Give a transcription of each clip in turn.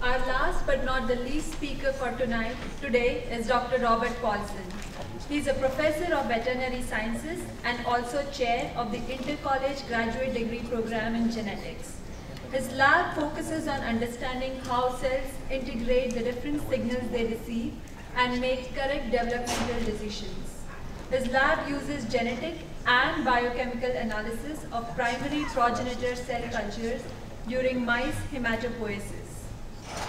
Our last but not the least speaker for today is Dr. Robert Paulson. He is a professor of veterinary sciences and also chair of the Inter-College Graduate Degree Program in Genetics. His lab focuses on understanding how cells integrate the different signals they receive and make correct developmental decisions. His lab uses genetic and biochemical analysis of primary progenitor cell cultures during mice hematopoiesis.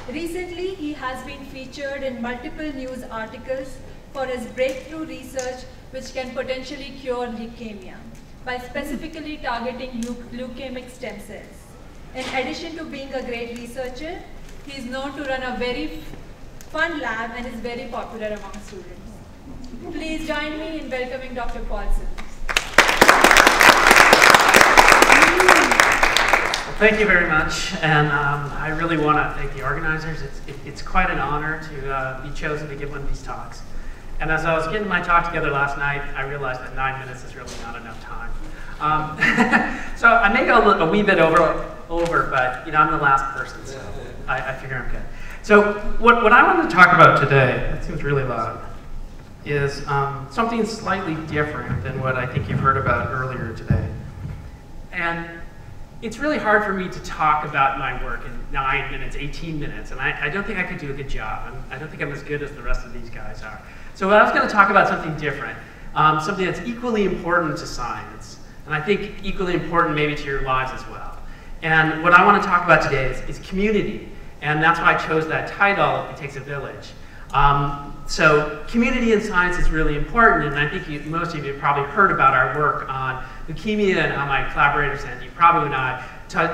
Recently, he has been featured in multiple news articles for his breakthrough research which can potentially cure leukemia by specifically targeting leukemic stem cells. In addition to being a great researcher, he is known to run a very fun lab and is very popular among students. Please join me in welcoming Dr. Paulson. Thank you very much, and I really want to thank the organizers. It's quite an honor to be chosen to give one of these talks. And as I was getting my talk together last night, I realized that 9 minutes is really not enough time. So I may go a wee bit over, but I'm the last person, so I figure I'm good. So what I want to talk about today, that seems really loud, is something slightly different than what I think you've heard about earlier today. And it's really hard for me to talk about my work in 9 minutes, 18 minutes, and I don't think I could do a good job. I don't think I'm as good as the rest of these guys are. So I was going to talk about something different, something that's equally important to science, and I think equally important maybe to your lives as well. And what I want to talk about today is community, and that's why I chose that title, It Takes a Village. So community in science is really important, and I think most of you have probably heard about our work on leukemia and how my collaborators and Prabhu and I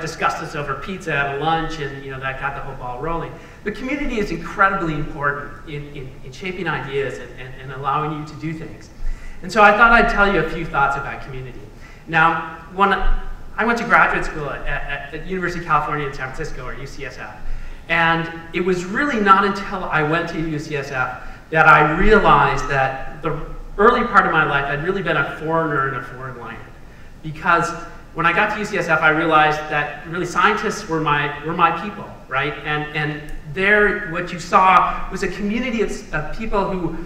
discussed this over pizza at a lunch, and that got the whole ball rolling. But community is incredibly important in shaping ideas and allowing you to do things. And so I thought I'd tell you a few thoughts about community. Now, when I went to graduate school at University of California in San Francisco, or UCSF, and it was really not until I went to UCSF that I realized that the early part of my life I'd really been a foreigner in a foreign land. Because when I got to UCSF, I realized that really scientists were my people, right? And there, what you saw was a community of people who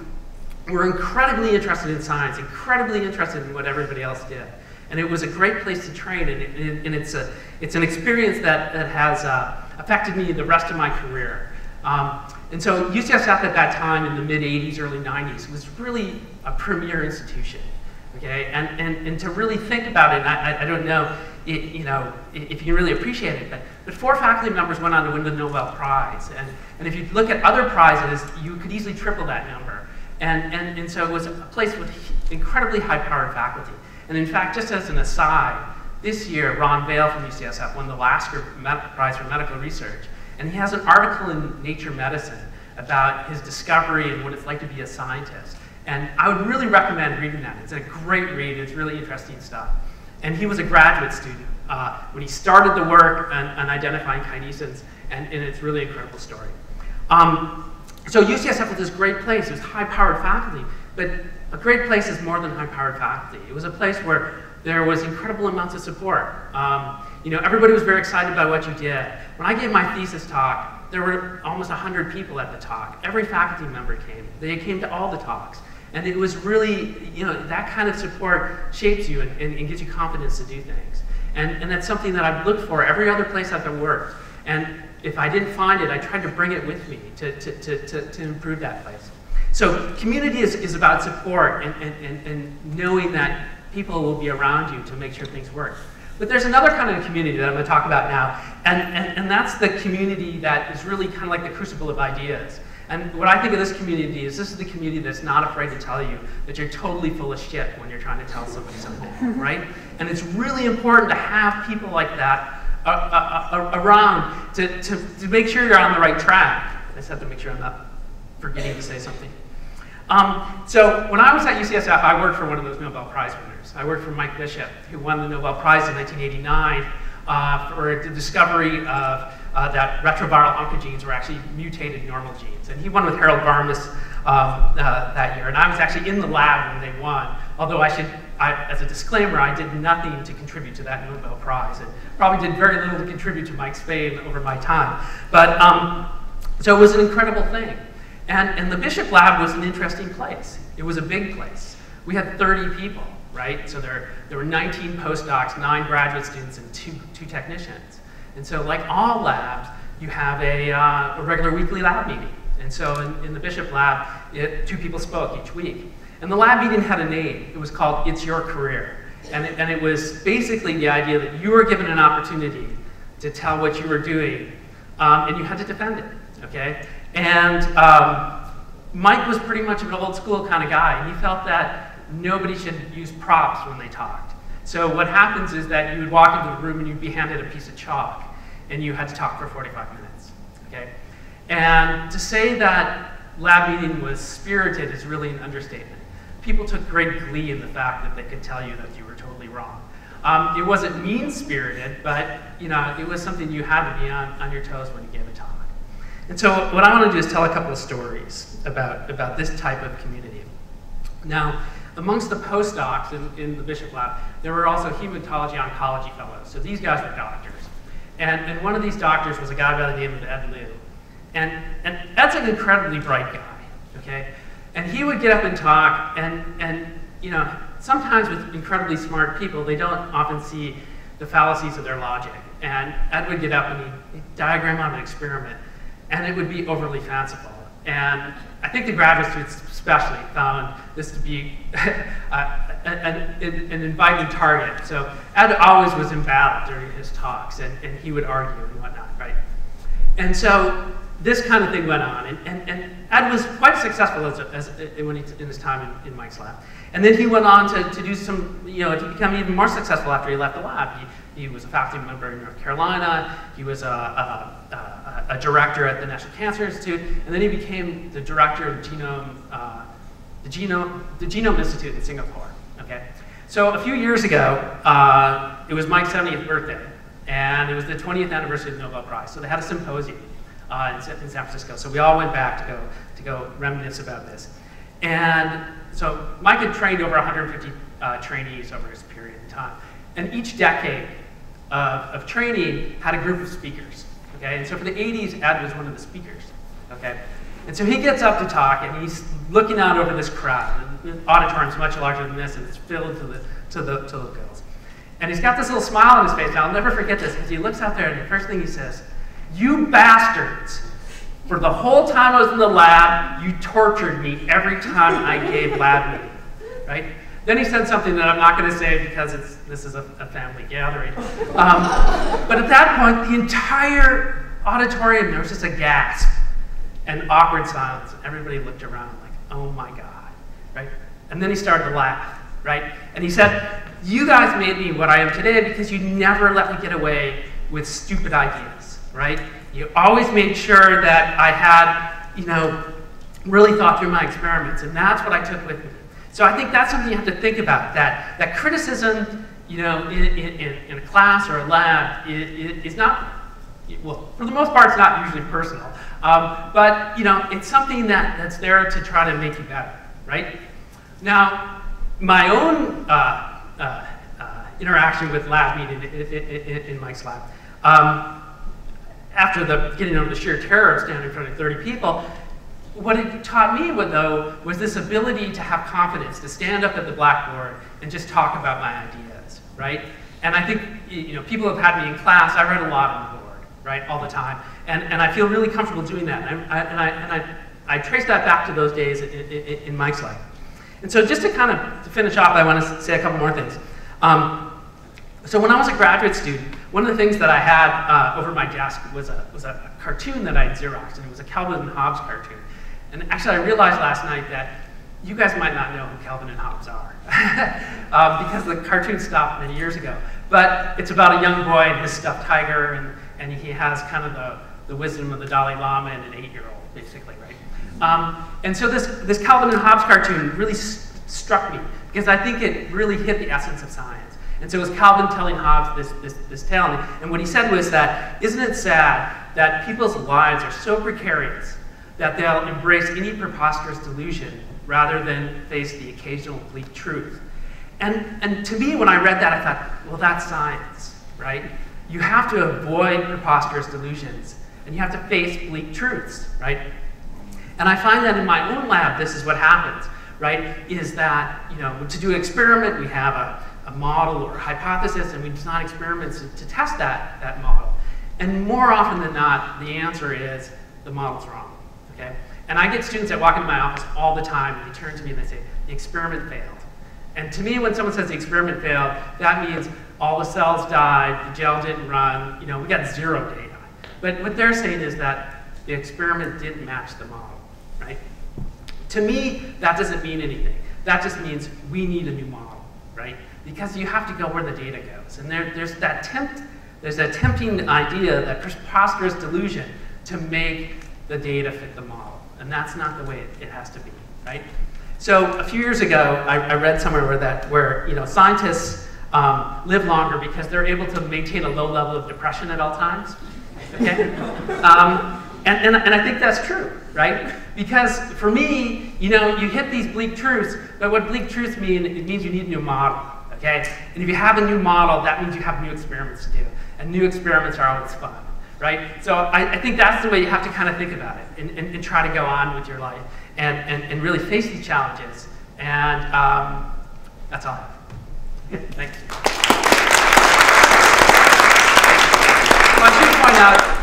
were incredibly interested in science, incredibly interested in what everybody else did. And it was a great place to train, and it's an experience that has affected me the rest of my career. And so UCSF at that time, in the mid-'80s, early '90s, was really a premier institution. Okay, and to really think about it, I don't know, if you can really appreciate it, but 4 faculty members went on to win the Nobel Prize, and if you look at other prizes, you could easily triple that number, and so it was a place with incredibly high-powered faculty. And in fact, just as an aside, this year Ron Vale from UCSF won the Lasker Prize for Medical Research, and he has an article in Nature Medicine about his discovery and what it's like to be a scientist. And I would really recommend reading that. It's a great read. It's really interesting stuff. And he was a graduate student when he started the work on identifying kinesins, and it's really an incredible story. So UCSF was this great place. It was high-powered faculty, but a great place is more than high-powered faculty. It was a place where there was incredible amounts of support. Everybody was very excited about what you did. When I gave my thesis talk, there were almost 100 people at the talk. Every faculty member came. They came to all the talks. And it was really, that kind of support shapes you and gives you confidence to do things. And that's something that I've looked for every other place I've worked. And if I didn't find it, I tried to bring it with me to improve that place. So community is about support and knowing that people will be around you to make sure things work. But there's another kind of community that I'm going to talk about now, and that's the community that is really kind of like the crucible of ideas. And what I think of this community is the community that's not afraid to tell you that you're totally full of shit when you're trying to tell somebody something, right? And it's really important to have people like that around to make sure you're on the right track. I just have to make sure I'm not forgetting to say something. So when I was at UCSF, I worked for one of those Nobel Prize winners. I worked for Mike Bishop, who won the Nobel Prize in 1989 for the discovery of that retroviral oncogenes were actually mutated normal genes. And he won with Harold Varmus that year. And I was actually in the lab when they won, although as a disclaimer, I did nothing to contribute to that Nobel Prize, and probably did very little to contribute to Mike's fame over my time. But So it was an incredible thing. And the Bishop Lab was an interesting place. It was a big place. We had 30 people, right? So there were 19 postdocs, 9 graduate students, and two technicians. And so like all labs, you have a regular weekly lab meeting. And so in the Bishop Lab, 2 people spoke each week. And the lab meeting had a name. It was called It's Your Career. And it was basically the idea that you were given an opportunity to tell what you were doing, and you had to defend it, okay? And Mike was pretty much an old school kind of guy. He felt that nobody should use props when they talked. So what happens is that you would walk into the room and you'd be handed a piece of chalk, and you had to talk for 45 minutes, okay? And to say that lab meeting was spirited is really an understatement. People took great glee in the fact that they could tell you that you were totally wrong. It wasn't mean-spirited, but it was something you had to be on your toes when you gave a talk. And so what I want to do is tell a couple of stories about this type of community. Now, amongst the postdocs in the Bishop Lab, there were also hematology oncology fellows. So these guys were doctors. And one of these doctors was a guy by the name of Ed Liu. And Ed's an incredibly bright guy, okay? And he would get up and talk, and sometimes with incredibly smart people, they don't often see the fallacies of their logic. And Ed would get up and he'd diagram out an experiment, and it would be overly fanciful. And I think the graduate students especially found this to be an inviting target. So Ed always was in battle during his talks, and he would argue and whatnot, right? And so this kind of thing went on, and Ed was quite successful in his time in Mike's lab. And then he went on to do some, to become even more successful after he left the lab. He was a faculty member in North Carolina. He was a director at the National Cancer Institute, and then he became the director of the Genome Institute in Singapore. Okay, so a few years ago, it was Mike's 70th birthday, and it was the 20th anniversary of the Nobel Prize. So they had a symposium in San Francisco. So we all went back to go reminisce about this. And so Mike had trained over 150 trainees over his period of time. And each decade of training had a group of speakers. Okay? And so for the 80s, Ed was one of the speakers. Okay? And so he gets up to talk, and he's looking out over this crowd. And the auditorium's much larger than this, and it's filled to the gills. And he's got this little smile on his face. Now, I'll never forget this, because he looks out there, and the first thing he says, "You bastards, for the whole time I was in the lab, you tortured me every time I gave lab meeting," right? Then he said something that I'm not going to say because this is a family gathering. But at that point, the entire auditorium, there was just a gasp and awkward silence. And everybody looked around like, oh my God, right? And then he started to laugh, right? And he said, "You guys made me what I am today because you never let me get away with stupid ideas, right? You always made sure that I had, really thought through my experiments, and that's what I took with me." So I think that's something you have to think about, that criticism, in a class or a lab is not, well, for the most part, it's not usually personal, but, it's something that's there to try to make you better, right? Now, my own interaction with lab meeting in Mike's lab, after getting over the sheer terror of standing in front of 30 people, what it taught me, though, was this ability to have confidence, to stand up at the blackboard and just talk about my ideas, right? And I think, people have had me in class. I read a lot on the board, right, all the time, and I feel really comfortable doing that. And I trace that back to those days in Mike's life. And so, just to finish off, I want to say a couple more things. So when I was a graduate student, one of the things that I had over my desk was a cartoon that I had Xeroxed, and it was a Calvin and Hobbes cartoon. And actually, I realized last night that you guys might not know who Calvin and Hobbes are, because the cartoon stopped many years ago. But it's about a young boy and his stuffed tiger, and he has kind of the wisdom of the Dalai Lama and an 8-year-old, basically, right? And so this Calvin and Hobbes cartoon really struck me, because I think it really hit the essence of science. And so it was Calvin telling Hobbes this tale, and what he said was that, isn't it sad that people's lives are so precarious that they'll embrace any preposterous delusion rather than face the occasional bleak truth. And to me, when I read that, I thought, well, that's science, right? You have to avoid preposterous delusions and you have to face bleak truths, right? And I find that in my own lab, this is what happens, right? Is that, to do an experiment, we have a model or a hypothesis, and we design experiments to test that model. And more often than not, the answer is the model's wrong, okay? And I get students that walk into my office all the time, and they turn to me and they say, the experiment failed. And to me, when someone says the experiment failed, that means all the cells died, the gel didn't run, we got 0 data. But what they're saying is that the experiment didn't match the model, right? To me, that doesn't mean anything. That just means we need a new model, right? Because you have to go where the data goes. And there's that tempting idea, that preposterous delusion to make the data fit the model. And that's not the way it has to be, right? So a few years ago, I read somewhere where scientists live longer because they're able to maintain a low level of depression at all times. Okay? And I think that's true, right? Because for me, you hit these bleak truths, but what bleak truths mean, it means you need a new model, okay? And if you have a new model, that means you have new experiments to do. And new experiments are always fun, right? So I think that's the way you have to kind of think about it and try to go on with your life and really face these challenges. And that's all I have. Thanks. Well, I should point out,